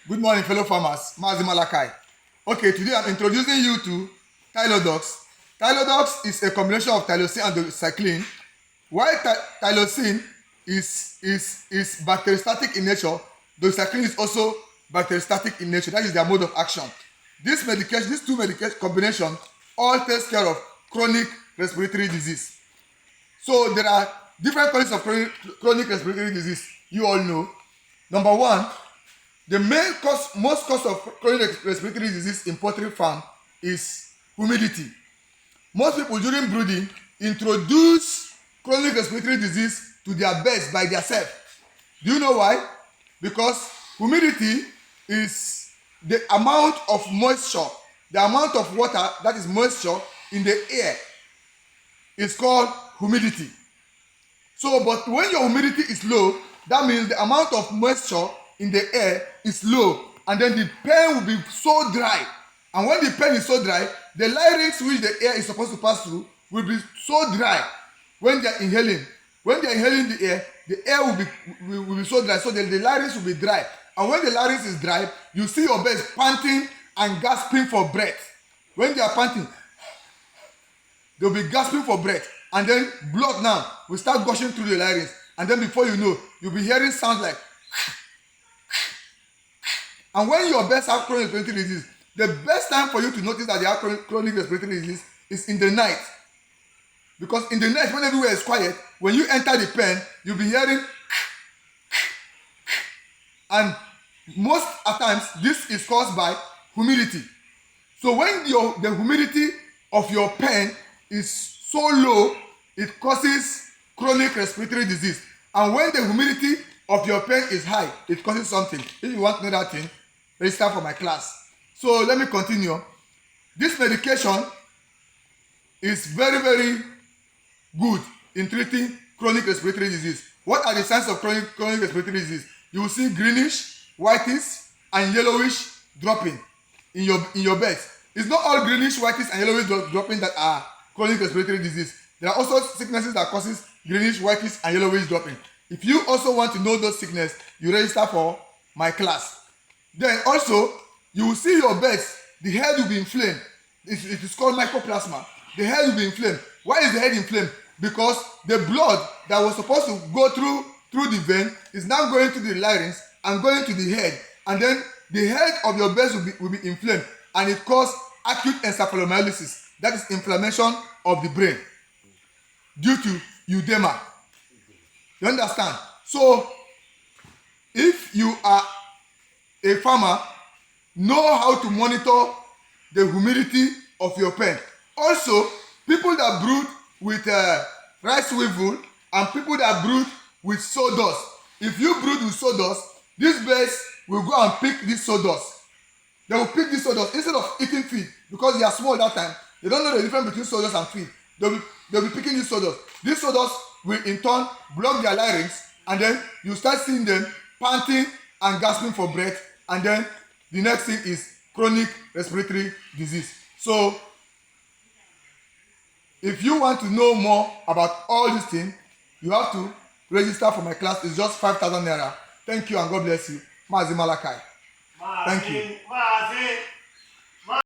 Good morning, fellow farmers. Mazi Malakai. Okay, today I'm introducing you to Tylodox. Tylodox is a combination of tylosin and doxycycline. While tylosin is bacteriostatic in nature, doxycycline is also bacteriostatic in nature. That is their mode of action. These two medication combination all takes care of chronic respiratory disease. So there are different kinds of chronic respiratory disease. You all know. Number one, the most cause of chronic respiratory disease in poultry farm is humidity. Most people during brooding introduce chronic respiratory disease to their birds by themselves. Do you know why? Because humidity is the amount of moisture, the amount of water that is moisture in the air is called humidity. So, but when your humidity is low, that means the amount of moisture in the air is low, and then the pen will be so dry. And when the pen is so dry, the larynx which the air is supposed to pass through will be so dry when they are inhaling. When they are inhaling the air will be so dry, so the larynx will be dry. And when the larynx is dry, you see your birds panting and gasping for breath. When they are panting, they'll be gasping for breath, and then blood now will start gushing through the larynx, and then before you know, you'll be hearing sounds like. And when your birds have chronic respiratory disease, the best time for you to notice that they have chronic respiratory disease is in the night. Because in the night, when everywhere is quiet, when you enter the pen, you'll be hearing. And most at times, this is caused by humidity. So when the humidity of your pen is so low, it causes chronic respiratory disease. And when the humidity of your pen is high, it causes something. If you want to know that thing, register for my class. So let me continue. This medication is very, very good in treating chronic respiratory disease. What are the signs of chronic respiratory disease? You will see greenish, whitish, and yellowish dropping in your beds. It's not all greenish, whitish, and yellowish dropping that are chronic respiratory disease. There are also sicknesses that causes greenish, whitish, and yellowish dropping. If you also want to know those sicknesses, you register for my class. Then also, you will see your birds, the head will be inflamed. It is called mycoplasma. The head will be inflamed. Why is the head inflamed? Because the blood that was supposed to go through the vein is now going to the larynx and going to the head. And then the head of your birds will be inflamed, and it causes acute encephalomyelitis. That is inflammation of the brain due to edema. You understand? So, if you are a farmer, know how to monitor the humidity of your pen. Also, people that brood with rice weevil and people that brood with sawdust. If you brood with sawdust, these birds will go and pick this sawdust. They will pick this sawdust instead of eating feed, because they are small that time. They don't know the difference between sawdust and feed. They'll be picking this sawdust. This sawdust will in turn block their larynx, and then you start seeing them panting and gasping for breath, and then the next thing is chronic respiratory disease. So, if you want to know more about all these things, you have to register for my class. It's just 5,000 naira. Thank you and God bless you. Mazi Malakai. Thank you.